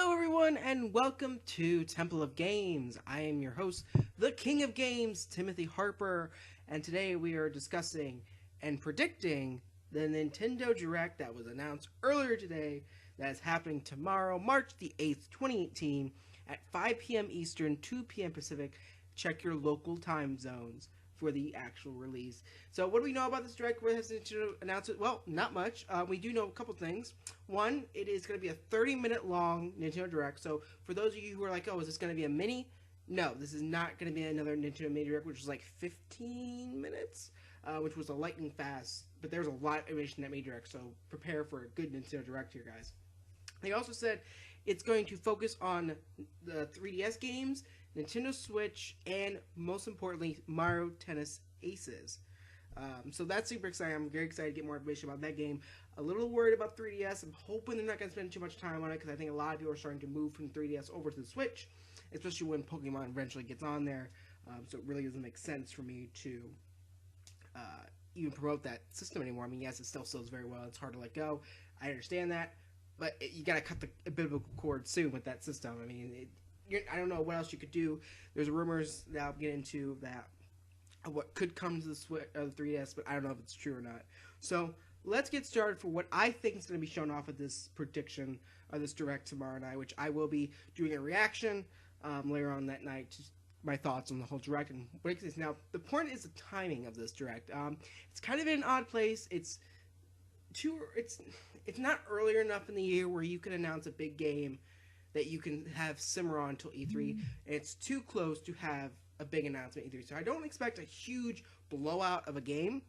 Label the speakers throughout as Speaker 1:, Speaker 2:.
Speaker 1: Hello, everyone, and welcome to Temple of Games. I am your host, the King of Games, Timothy Harper, and today we are discussing and predicting the Nintendo Direct that was announced earlier today that is happening tomorrow, March the 8th, 2018, at 5 p.m. Eastern, 2 p.m. Pacific. Check your local time zones for the actual release. So, what do we know about this Direct? What has Nintendo announced it? Well, not much. We do know a couple things. One, it is going to be a 30-minute long Nintendo Direct. So, for those of you who are like, oh, is this going to be a mini? No, this is not going to be another Nintendo Mini Direct, which was like 15 minutes, which was a lightning fast. But there's a lot of information in that Mini Direct, so prepare for a good Nintendo Direct here, guys. They also said it's going to focus on the 3DS games, Nintendo Switch, and most importantly, Mario Tennis Aces. So that's super exciting. I'm very excited to get more information about that game. A little worried about 3DS. I'm hoping they're not going to spend too much time on it because I think a lot of people are starting to move from 3DS over to the Switch, especially when Pokemon eventually gets on there. So it really doesn't make sense for me to even promote that system anymore. I mean, yes, it still sells very well. It's hard to let go. I understand that. But you got to cut the biblical cord soon with that system. I mean, I don't know what else you could do. There's rumors that I'll get into that what could come to the Switch, the 3DS, but I don't know if it's true or not. So let's get started for what I think is going to be shown off at this prediction of this Direct tomorrow night, which I will be doing a reaction later on that night. Just my thoughts on the whole Direct and what it is. Now, the point is the timing of this Direct. It's kind of in an odd place. It's not earlier enough in the year where you can announce a big game that you can have simmer on until E3, and it's too close to have a big announcement E3. So I don't expect a huge blowout of a game.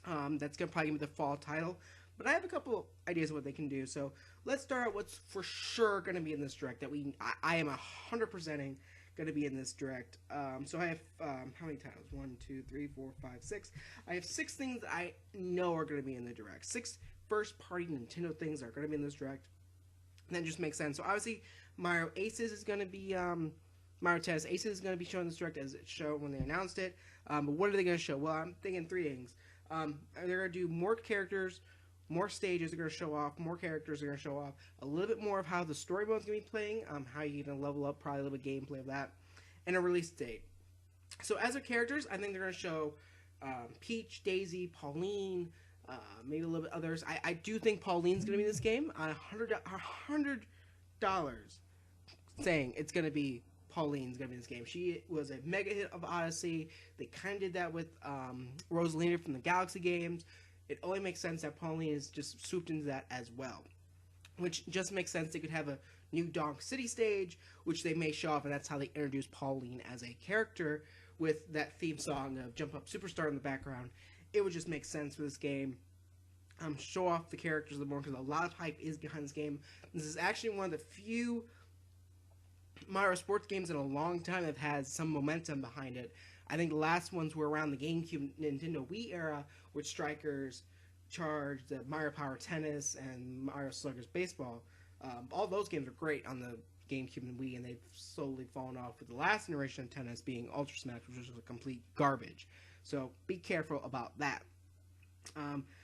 Speaker 1: That's gonna probably be the fall title, but I have a couple ideas of what they can do. So let's start out what's for sure gonna be in this Direct that I am 100%ing gonna be in this Direct. So I have how many titles? 1, 2, 3, 4, 5, 6. I have 6 things that I know are gonna be in the Direct. 6 first-party Nintendo things are gonna be in this Direct. And that just makes sense. So obviously, Mario Aces is gonna be Mario Tennis Aces is gonna be shown in this Direct as it showed when they announced it. But what are they gonna show? Well, I'm thinking 3 things. They're gonna do more characters, more stages. They're gonna show off more characters. They're gonna show off a little bit more of how the story mode's gonna be playing, how you're gonna level up, probably a little bit of gameplay of that, and a release date. So as of characters, I think they're gonna show Peach, Daisy, Pauline, maybe a little bit others. I do think Pauline's gonna be in this game on $100 saying it's gonna be Pauline's gonna be in this game. She was a mega hit of Odyssey. They kind of did that with Rosalina from the Galaxy games. It only makes sense that Pauline is just swooped into that as well, which just makes sense. They could have a new Donk City stage, which they may show off, and that's how they introduce Pauline as a character with that theme song of Jump Up Superstar in the background. It would just make sense for this game. Show off the characters a little more because a lot of hype is behind this game. This is actually one of the few Mario sports games in a long time that has some momentum behind it. I think the last ones were around the GameCube, Nintendo Wii era, with Strikers, Charge, the Mario Power Tennis, and Mario Sluggers Baseball. All those games are great on the GameCube and Wii, and they've slowly fallen off with the last iteration of tennis being Ultra Smash, which was a complete garbage. So be careful about that.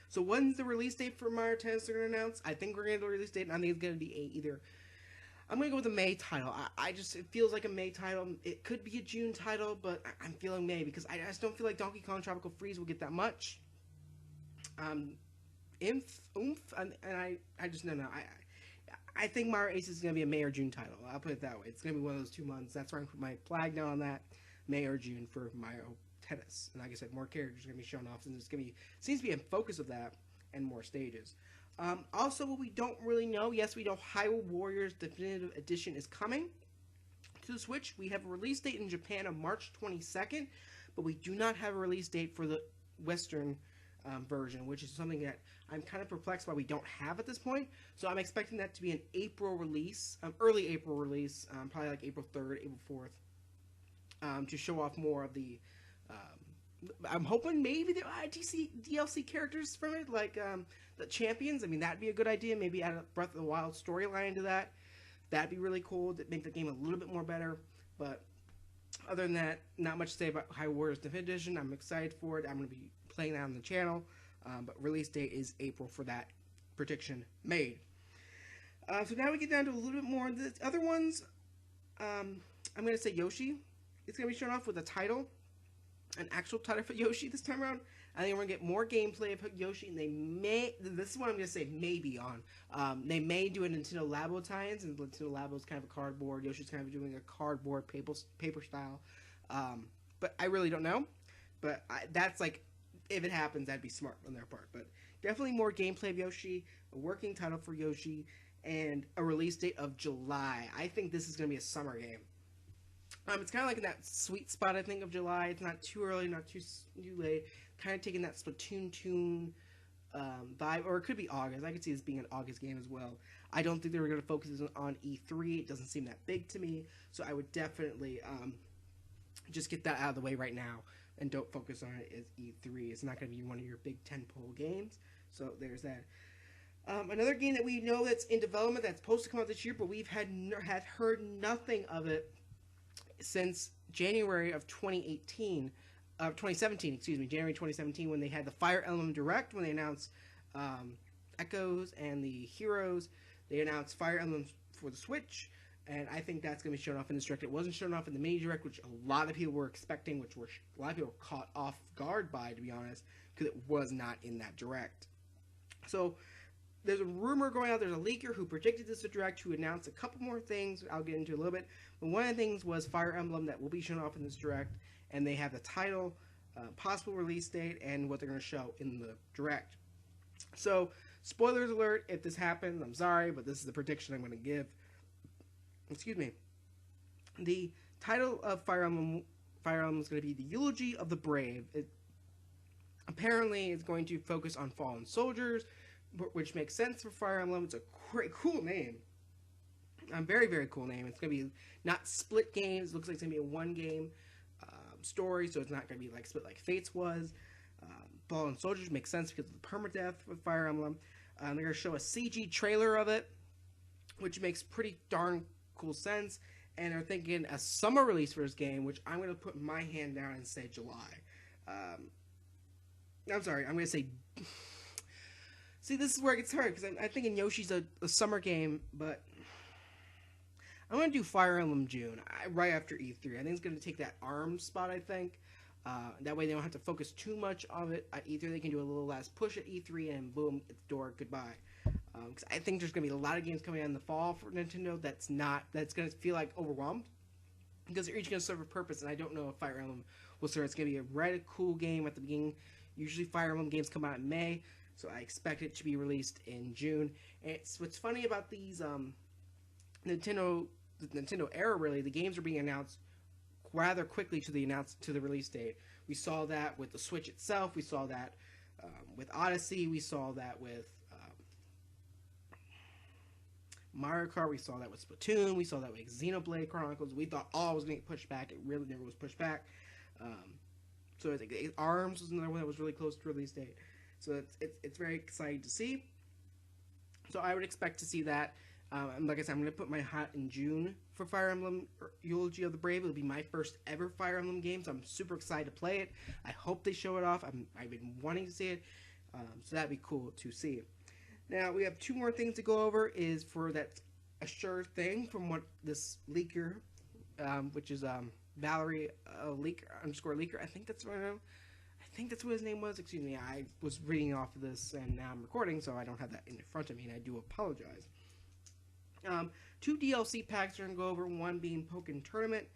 Speaker 1: So when's the release date for Mario Tennis they're going to announce? I think we're going to get the release date, and I think it's going to be either... I'm going to go with a May title. It feels like a May title. It could be a June title, but I'm feeling May because I just don't feel like Donkey Kong Tropical Freeze will get that much. And I just, no. I think Mario Aces is going to be a May or June title. I'll put it that way. It's going to be one of those 2 months. That's where I'm going to put my flag down on that. May or June for Mario Tennis. And like I said, more characters are going to be shown off, and there's going to be, seems to be a focus of that, and more stages. Also, what we don't really know, yes, we know Hyrule Warriors Definitive Edition is coming to the Switch. We have a release date in Japan of March 22nd, but we do not have a release date for the Western version, which is something that I'm kind of perplexed why we don't have at this point. So I'm expecting that to be an April release, early April release, probably like April 3rd, April 4th, to show off more of the... I'm hoping maybe there are DLC characters from it, like the champions. I mean, that'd be a good idea. Maybe add a Breath of the Wild storyline to that. That'd be really cool to make the game a little bit more better. But other than that, not much to say about Hyrule Warriors Definitive Edition. I'm excited for it. I'm going to be playing that on the channel. But release date is April for that prediction made. So now we get down to a little bit more. The other ones, I'm going to say Yoshi. It's going to be shown off with a title, an actual title for Yoshi this time around. I think we're going to get more gameplay of Yoshi, and they may, this is what I'm going to say maybe on. They may do a Nintendo Labo tie-ins, and Nintendo Labo is kind of a cardboard. Yoshi's kind of doing a cardboard paper style. But I really don't know. But that's like, if it happens, that'd be smart on their part. But definitely more gameplay of Yoshi, a working title for Yoshi, and a release date of July. I think this is going to be a summer game. It's kind of like in that sweet spot, I think, of July. It's not too early, not too late. Kind of taking that Splatoon tune vibe, or it could be August. I could see this being an August game as well. I don't think they were going to focus on E3. It doesn't seem that big to me, so I would definitely just get that out of the way right now and don't focus on it as E3. It's not going to be one of your big tentpole games, so there's that. Another game that we know that's in development that's supposed to come out this year, but we've had heard nothing of it since January of 2017, January 2017, when they had the Fire Emblem Direct, when they announced Echoes and the Heroes. They announced Fire Emblem for the Switch, and I think that's going to be shown off in this Direct. It wasn't shown off in the Mini Direct, which a lot of people were expecting, which a lot of people were caught off guard by, to be honest, because it was not in that Direct. So there's a rumor going out, there's a leaker who predicted this Direct, who announced a couple more things I'll get into a little bit. But one of the things was Fire Emblem that will be shown off in this Direct, and they have the title, possible release date, and what they're going to show in the Direct. So, spoilers alert, if this happens, I'm sorry, but this is the prediction I'm going to give. Excuse me. The title of Fire Emblem is going to be The Eulogy of the Brave. Apparently, it's going to focus on fallen soldiers, which makes sense for Fire Emblem. It's a great, cool name. Very, very cool name. It's going to be not split games. It looks like it's going to be a one-game story, so it's not going to be like split like Fates was. Fallen Soldiers makes sense because of the permadeath with Fire Emblem. They're going to show a CG trailer of it, which makes pretty darn cool sense. And they're thinking a summer release for this game, which I'm going to put my hand down and say July. I'm sorry, I'm going to say... See, this is where it gets hard, because I'm thinking Yoshi's a summer game, but I'm going to do Fire Emblem June, right after E3. I think it's going to take that ARMS spot, I think. That way they don't have to focus too much on it at E3. They can do a little last push at E3, and boom, it's door, goodbye. Because I think there's going to be a lot of games coming out in the fall for Nintendo that's going to feel like overwhelmed, because they're each going to serve a purpose, and I don't know if Fire Emblem will serve. It's going to be a really cool game at the beginning. Usually Fire Emblem games come out in May, so I expect it to be released in June. And what's funny about these Nintendo era, really, the games are being announced rather quickly to the release date. We saw that with the Switch itself. We saw that with Odyssey. We saw that with Mario Kart. We saw that with Splatoon. We saw that with Xenoblade Chronicles. We thought all was going to get pushed back. It really never was pushed back. So I think ARMS was another one that was really close to release date. So it's very exciting to see. So I would expect to see that. And like I said, I'm going to put my hat in June for Fire Emblem Eulogy of the Brave. It'll be my first ever Fire Emblem game, so I'm super excited to play it. I hope they show it off. I've been wanting to see it, so that'd be cool to see. Now, we have two more things to go over. Is for that a sure thing from what this leaker, which is Valerie _leaker. I think that's what his name was. Excuse me. I was reading off of this, and now I'm recording, so I don't have that in front of me, and I do apologize. Two DLC packs are going to go over, one being Pokken Tournament.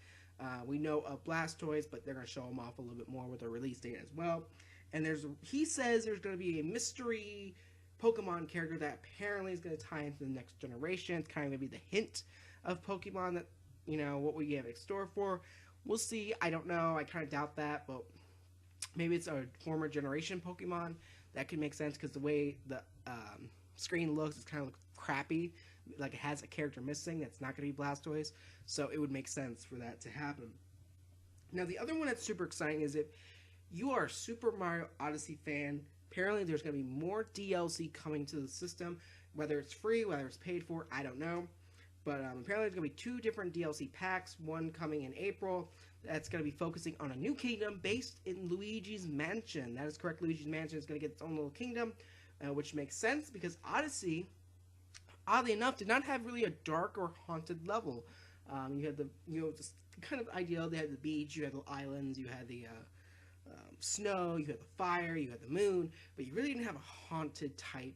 Speaker 1: We know of Blastoise, but they're going to show them off a little bit more with a release date as well. And he says there's going to be a mystery Pokemon character that apparently is going to tie into the next generation. It's kind of going to be the hint of Pokemon that, what we have in store for. We'll see. I don't know. I kind of doubt that, but maybe it's a former generation Pokemon. That could make sense because the way the screen looks, it's kind of crappy. Like it has a character missing that's not going to be Blastoise, so it would make sense for that to happen. Now, the other one that's super exciting is if you are a Super Mario Odyssey fan, apparently there's going to be more DLC coming to the system, whether it's free, whether it's paid for, I don't know. But apparently there's going to be two different DLC packs, one coming in April, that's going to be focusing on a new kingdom based in Luigi's Mansion. That is correct, Luigi's Mansion is going to get its own little kingdom, which makes sense because Odyssey oddly enough, did not have really a dark or haunted level. You had the, just kind of ideal. They had the beach, you had the islands, you had the snow, you had the fire, you had the moon, but you really didn't have a haunted type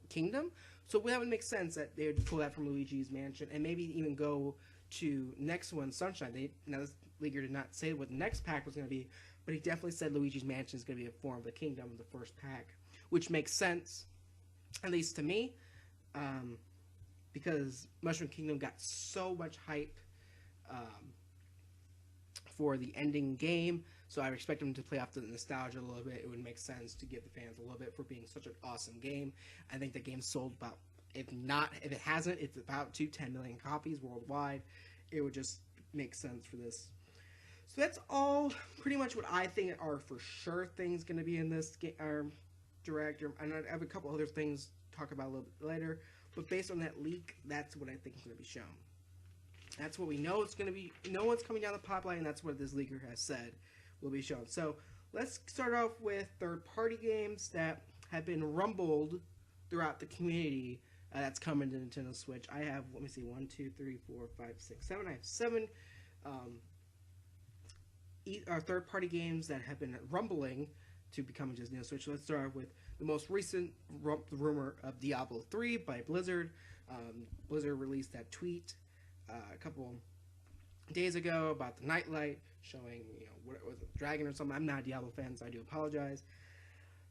Speaker 1: kingdom. So that would make sense that they would pull that from Luigi's Mansion and maybe even go to next one, Sunshine. Now this leaguer did not say what the next pack was going to be, but he definitely said Luigi's Mansion is going to be a form of the kingdom of the first pack, which makes sense, at least to me, because Mushroom Kingdom got so much hype for the ending game. So I expect them to play off the nostalgia a little bit. It would make sense to give the fans a little bit for being such an awesome game. I think the game sold about, if it hasn't, it's about 10 million copies worldwide. It would just make sense for this. So that's all pretty much what I think are for sure things going to be in this direct. And I have a couple other things to talk about a little bit later. But based on that leak, that's what I think is going to be shown. That's what we know it's going to be. No one's coming down the pipeline, and that's what this leaker has said will be shown. So let's start off with third-party games that have been rumbled throughout the community that's coming to Nintendo Switch. I have, let me see, 1, 2, 3, 4, 5, 6, 7. I have 7 third-party games that have been rumbling to be coming to Nintendo Switch. Let's start with the most recent rumor of Diablo 3 by Blizzard. Blizzard released that tweet a couple days ago about the Nightlight, showing, what was it, dragon or something. I'm not a Diablo fan, so I do apologize.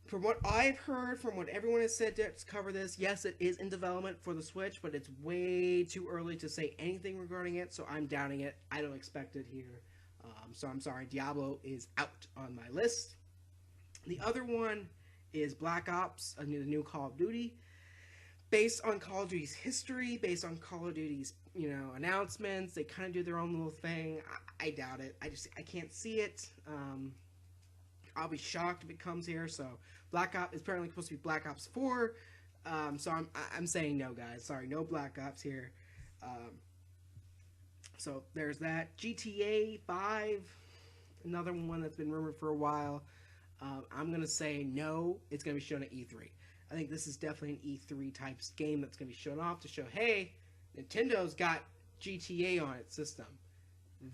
Speaker 1: From what I've heard, from what everyone has said to cover this, yes, it is in development for the Switch, but it's way too early to say anything regarding it, so I'm doubting it. I don't expect it here. So I'm sorry, Diablo is out on my list. The other one is Black Ops, the new Call of Duty. Based on Call of Duty's history, based on Call of Duty's, announcements, they kind of do their own little thing. I doubt it. I can't see it. I'll be shocked if it comes here. So Black Ops is apparently supposed to be Black Ops 4. So I'm saying no, guys. Sorry, no Black Ops here. So there's that. GTA 5, another one that's been rumored for a while. I'm going to say no, it's going to be shown at E3. I think this is definitely an E3 type game that's going to be shown off to show, hey, Nintendo's got GTA on its system.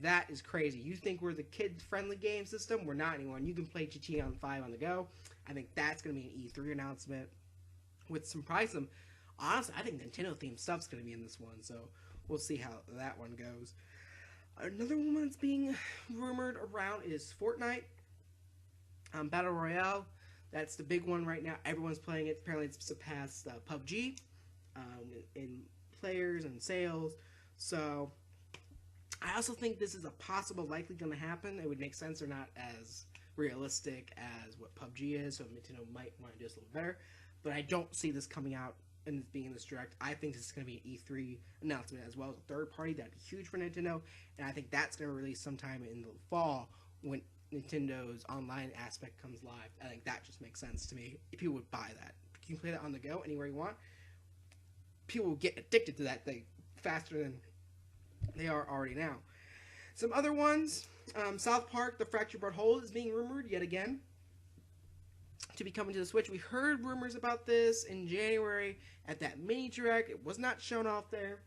Speaker 1: That is crazy. You think we're the kid-friendly game system? We're not anymore. You can play GTA on 5 on the go. I think that's going to be an E3 announcement with some price. Honestly, I think Nintendo-themed stuff's going to be in this one, so we'll see how that one goes. Another one that's being rumored around is Fortnite. Battle Royale. That's the big one right now. Everyone's playing it. Apparently it's surpassed PUBG in players and sales. So I also think this is a possible likely going to happen. It would make sense. They're not as realistic as what PUBG is, so Nintendo might want to do this a little better. But I don't see this coming out and being in this direct. I think this is going to be an E3 announcement as well as a third party. That'd be huge for Nintendo. And I think that's going to release sometime in the fall when Nintendo's online aspect comes live. I think that just makes sense to me. People would buy that. You can play that on the go anywhere you want. People will get addicted to that thing faster than they are already now. Some other ones. South Park, The Fractured But Whole is being rumored yet again to be coming to the Switch. We heard rumors about this in January at that mini direct. It was not shown off there.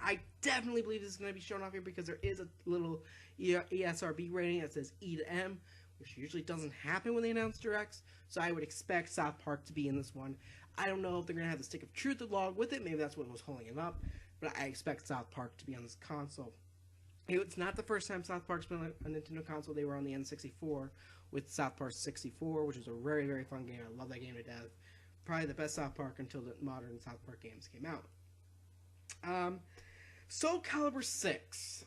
Speaker 1: I definitely believe this is going to be shown off here because there is a little ESRB rating that says E to M, which usually doesn't happen when they announce directs. So I would expect South Park to be in this one. I don't know if they're going to have the Stick of Truth along with it. Maybe that's what was holding it up. But I expect South Park to be on this console. It's not the first time South Park's been on a Nintendo console. They were on the N64 with South Park 64, which is a very, very fun game. I love that game to death. Probably the best South Park until the modern South Park games came out. Soul Calibur 6.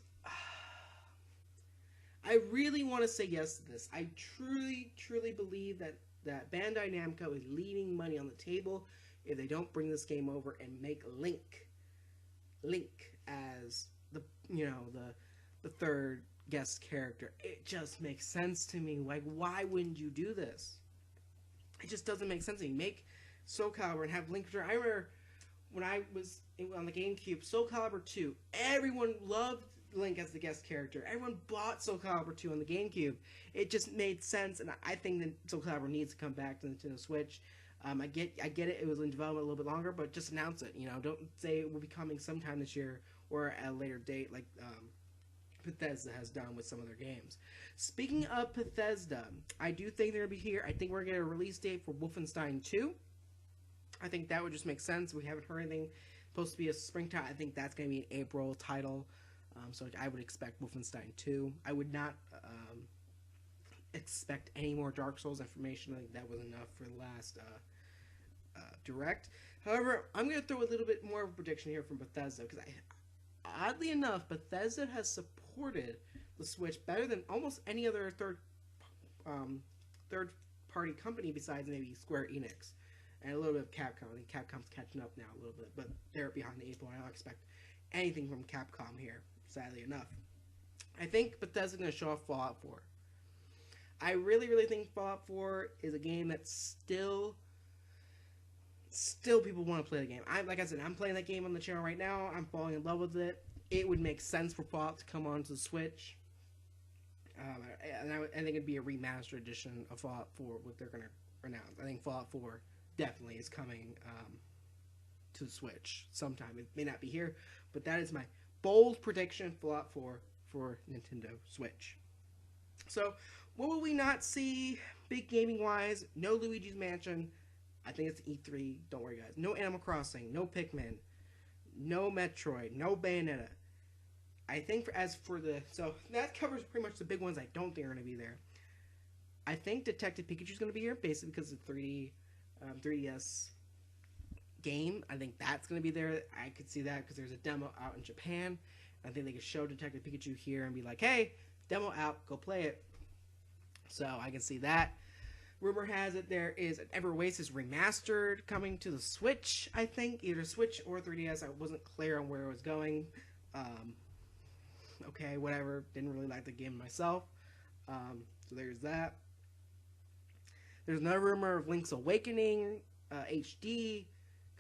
Speaker 1: I really want to say yes to this. I truly, truly believe that Bandai Namco is leaving money on the table if they don't bring this game over and make Link as the third guest character. It just makes sense to me. Like, why wouldn't you do this? It just doesn't make sense to me. Make Soul Calibur and have Link. I remember when I was on the GameCube, Soul Calibur 2, everyone loved Link as the guest character. Everyone bought Soul Calibur 2 on the GameCube. It just made sense, and I think that Soul Calibur needs to come back to Nintendo Switch. I get it. It was in development a little bit longer, but just announce it. You know, don't say it will be coming sometime this year or at a later date, like Bethesda has done with some of their games. Speaking of Bethesda, I do think they're gonna be here. I think we're gonna get a release date for Wolfenstein 2. I think that would just make sense. We haven't heard anything. Supposed to be a springtime. I think that's gonna be an April title. So I would expect Wolfenstein 2. I would not expect any more Dark Souls information. I think that was enough for the last direct. However, I'm going to throw a little bit more of a prediction here from Bethesda because oddly enough, Bethesda has supported the Switch better than almost any other third party company besides maybe Square Enix and a little bit of Capcom. I think Capcom's catching up now a little bit, but they're behind the 8 ball. I don't expect anything from Capcom here, sadly enough. I think Bethesda's going to show off Fallout 4. I really, really think Fallout 4 is a game that still people want to play the game. Like I said, I'm playing that game on the channel right now. I'm falling in love with it. It would make sense for Fallout to come onto the Switch. And I think it'd be a remastered edition of Fallout 4, what they're going to announce. I think Fallout 4 definitely is coming to the Switch sometime. It may not be here, but that is my bold prediction, Fallout 4 for Nintendo Switch. So, what will we not see big gaming-wise? No Luigi's Mansion. I think it's E3. Don't worry, guys. No Animal Crossing. No Pikmin. No Metroid. No Bayonetta. I think so that covers pretty much the big ones I don't think are going to be there. I think Detective Pikachu's going to be here, basically because of the 3DS game. I think that's going to be there. I could see that because there's a demo out in Japan. I think they could show Detective Pikachu here and be like, hey, demo out, go play it. So I can see that. Rumor has it there is an Ever Oasis remastered coming to the Switch, I think. Either Switch or 3DS. I wasn't clear on where it was going. Okay, whatever. Didn't really like the game myself. So there's that. There's another rumor of Link's Awakening HD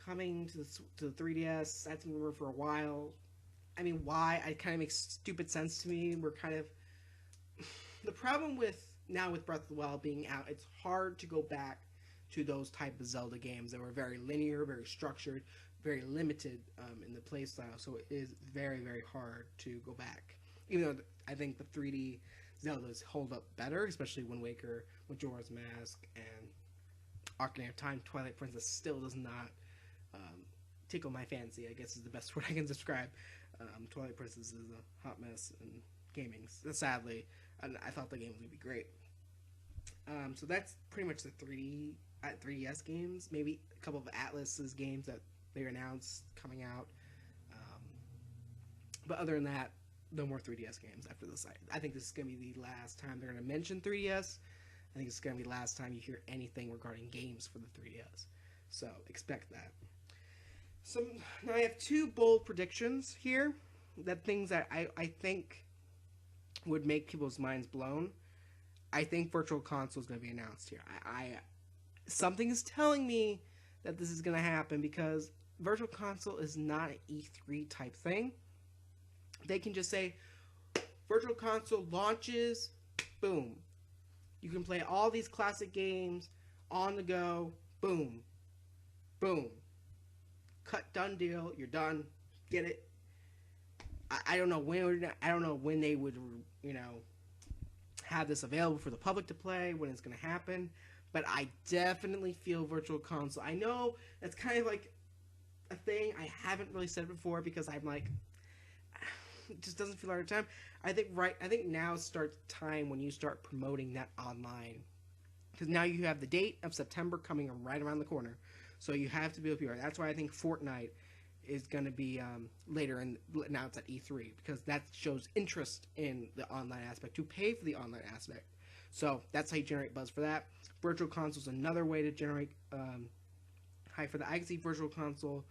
Speaker 1: coming to the 3DS. That's been rumored for a while. I mean, why? It kind of makes stupid sense to me. We're kind of... The problem with Breath of the Wild being out, it's hard to go back to those type of Zelda games that were very linear, very structured, very limited in the playstyle. So it is very, very hard to go back. Even though I think the 3D Zeldas hold up better, especially Wind Waker, Majora's Mask, and Ocarina of Time. Twilight Princess still does not tickle my fancy, I guess is the best word I can describe. Twilight Princess is a hot mess in gaming, sadly. And I thought the game was going to be great. So that's pretty much the 3DS games. Maybe a couple of Atlus's games that they announced coming out. But other than that, no more 3DS games after this. I think this is going to be the last time they're going to mention 3DS. I think it's going to be the last time you hear anything regarding games for the 3DS. So expect that. So now I have two bold predictions here. Things that I think would make people's minds blown. I think Virtual Console is going to be announced here. Something is telling me that this is going to happen because Virtual Console is not an E3 type thing. They can just say, Virtual Console launches, boom. You can play all these classic games on the go, boom, boom. Cut, done deal, you're done, get it. I don't know when they would, have this available for the public to play, when it's going to happen, but I definitely feel Virtual Console. I know that's kind of like a thing I haven't really said before because I'm like, it just doesn't feel like the time. I think now starts the time when you start promoting that online, because now you have the date of September coming right around the corner, so you have to be able to. That's why I think Fortnite is going to be later, and now it's at E3 because that shows interest in the online aspect, to pay for the online aspect. So that's how you generate buzz for that. Virtual Console is another way to generate hype for that. I can see Virtual Console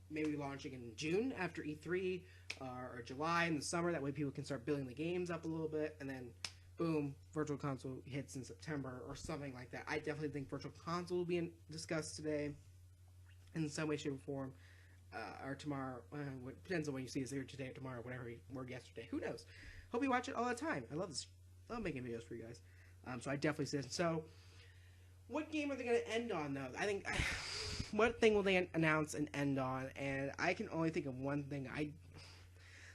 Speaker 1: maybe launching in June after E3 or July in the summer. That way people can start building the games up a little bit, and then boom, Virtual Console hits in September or something like that. I definitely think Virtual Console will be discussed today in some way, shape, or form. Or tomorrow, it depends on when you see this, either today or tomorrow, whatever, or yesterday, who knows. Hope you watch it all the time. I love making videos for you guys. So I definitely see it. So What game are they going to end on, though? I think what thing will they announce and end on? And I can only think of one thing.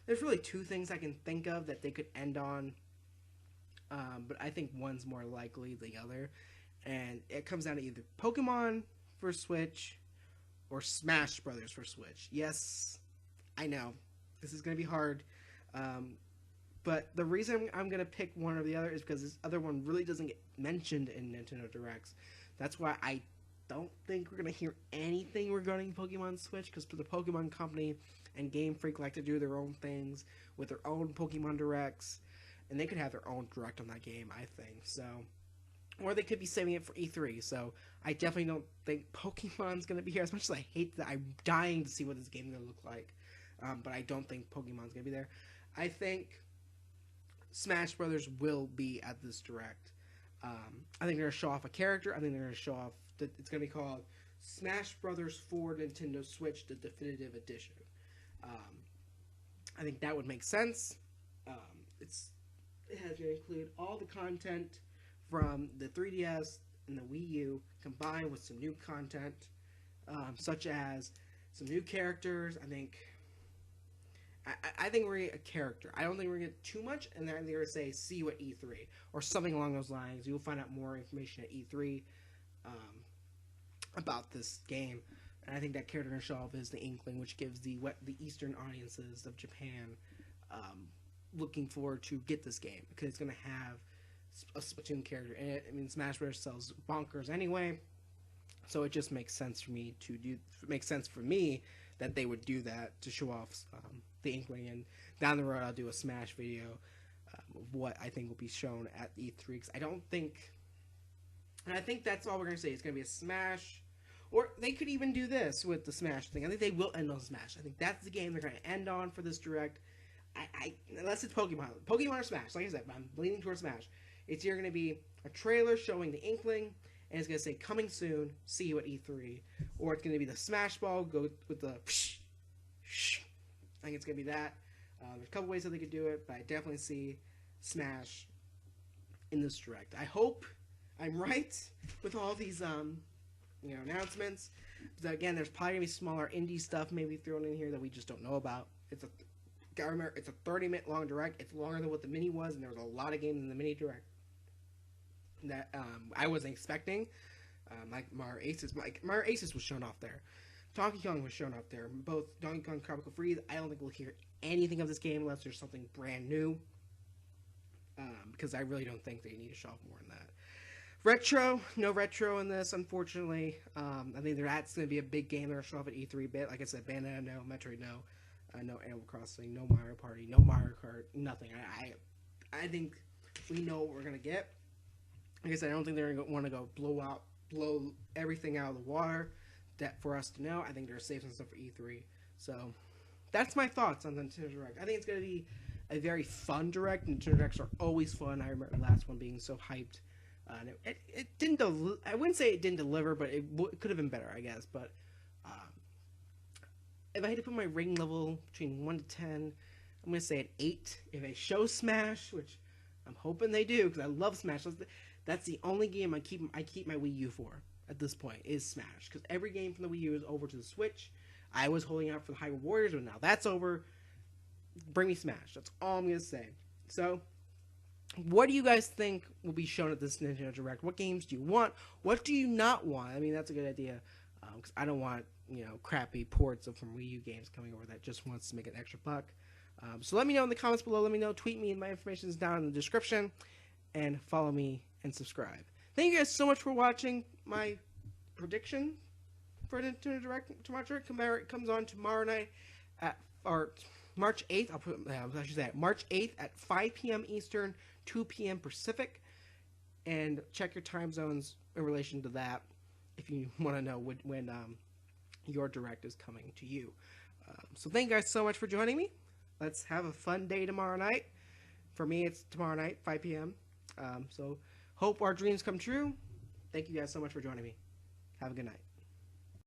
Speaker 1: There's really two things I can think of that they could end on, but I think one's more likely than the other, and it comes down to either Pokemon for Switch or Smash Brothers for Switch. Yes, I know this is going to be hard, but the reason I'm going to pick one or the other is because this other one really doesn't get mentioned in Nintendo Directs. That's why I don't think we're going to hear anything regarding Pokemon Switch, because the Pokemon Company and Game Freak like to do their own things with their own Pokemon Directs, and they could have their own Direct on that game, I think. So, or they could be saving it for E3. So I definitely don't think Pokemon's going to be here. As much as I hate that, I'm dying to see what this game is going to look like. But I don't think Pokemon's going to be there. I think Smash Brothers will be at this Direct. I think they're going to show off a character. I think they're going to show off that it's going to be called Smash Brothers for Nintendo Switch, the Definitive Edition. I think that would make sense. It has to include all the content from the 3DS and the Wii U combined with some new content, such as some new characters. I think we're going to get a character. I don't think we're going to get too much, and then they're going to say, see you at E3, or something along those lines. You'll find out more information at E3 about this game. And I think that character going to show off is the Inkling, which gives the Eastern audiences of Japan looking forward to get this game, because it's going to have a Splatoon character in it. I mean, Smash Bros. Sells bonkers anyway, so it just makes sense for me that they would do that to show off the Inkling. And down the road, I'll do a Smash video of what I think will be shown at E3. Because I think that's all we're going to say. It's going to be a Smash. Or they could even do this with the Smash thing. I think they will end on Smash. I think that's the game they're going to end on for this Direct. Unless it's Pokemon or Smash. Like I said, I'm leaning towards Smash. It's either going to be a trailer showing the Inkling, and it's going to say, coming soon, see you at E3. Or it's going to be the Smash Ball, go with the psh, shh. I think it's going to be that. There's a couple ways that they could do it, but I definitely see Smash in this Direct. I hope I'm right with all these announcements. But again, there's probably going to be smaller indie stuff maybe thrown in here that we just don't know about. Gotta remember, it's a 30-minute long Direct. It's longer than what the mini was, and there was a lot of games in the mini Direct that I wasn't expecting. Like Mario Aces. Mario Aces was shown off there. Donkey Kong was shown off there. Both Donkey Kong Tropical Freeze. I don't think we'll hear anything of this game unless there's something brand new. Because I really don't think they need to show off more than that. Retro, no retro in this, unfortunately. I think that's going to be a big game that'll show off at E3 bit. Like I said, Bayonetta, no. Metroid, no. No Animal Crossing, no Mario Party, no Mario Kart, nothing. I think we know what we're going to get. Like I said, I don't think they're going to want to go blow everything out of the water that for us to know. I think they're saving some stuff for E3. So that's my thoughts on the Nintendo Direct. I think it's going to be a very fun Direct. Nintendo Directs are always fun. I remember the last one being so hyped. And it didn't. I wouldn't say it didn't deliver, but it could have been better, I guess. But if I had to put my rating level between 1 to 10, I'm going to say an 8. If they show Smash, which I'm hoping they do, because I love Smash. That's the only game I keep my Wii U for at this point, is Smash. Because every game from the Wii U is over to the Switch. I was holding out for the Hyrule Warriors, but now that's over. Bring me Smash. That's all I'm going to say. So, what do you guys think will be shown at this Nintendo Direct? What games do you want? What do you not want? I mean, that's a good idea. Because I don't want, crappy ports from Wii U games coming over that just wants to make an extra buck. So let me know in the comments below. Let me know. Tweet me, and my information is down in the description. And follow me and subscribe. Thank you guys so much for watching my prediction for Nintendo Direct. It comes on tomorrow night or March 8th. March 8th at 5 p.m. Eastern, 2 p.m. Pacific. And check your time zones in relation to that if you want to know when your Direct is coming to you. So thank you guys so much for joining me. Let's have a fun day tomorrow night. For me, it's tomorrow night, 5 p.m. So hope our dreams come true. Thank you guys so much for joining me. Have a good night.